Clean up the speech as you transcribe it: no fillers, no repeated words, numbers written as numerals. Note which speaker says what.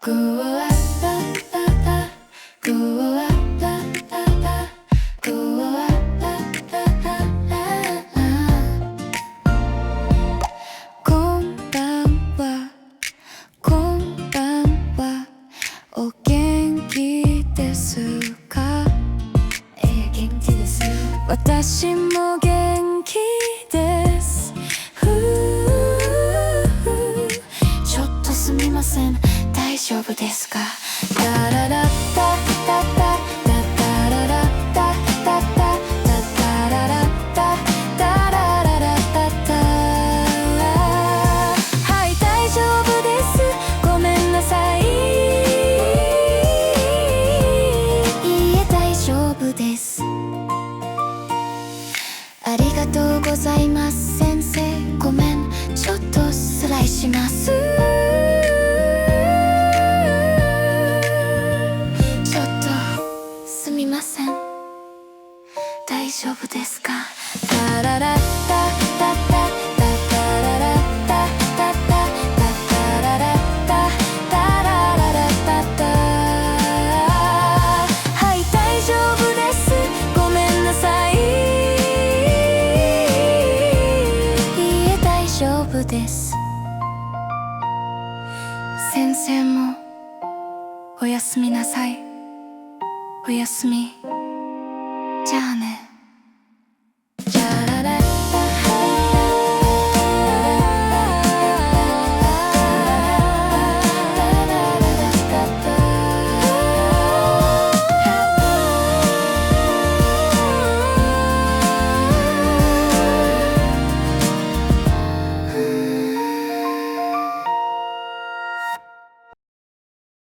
Speaker 1: グワッパッパッパグワッパッパッパグワッパッパッパこんばんはこんばんはお元気ですか元気です私も元気ですちょっとすみません大丈夫ですかタララッタタタタタララッタタタタタララッタタラララタタはい大丈夫ですごめんなさいいいえ大丈夫ですありがとうございます先生ごめんちょっと失礼します大丈夫ですかタララッタタタタタララッタタタタタララッタタラララタタはい大丈夫ですごめんなさいいいえ大丈夫です先生もおやすみなさいおやすみじゃあね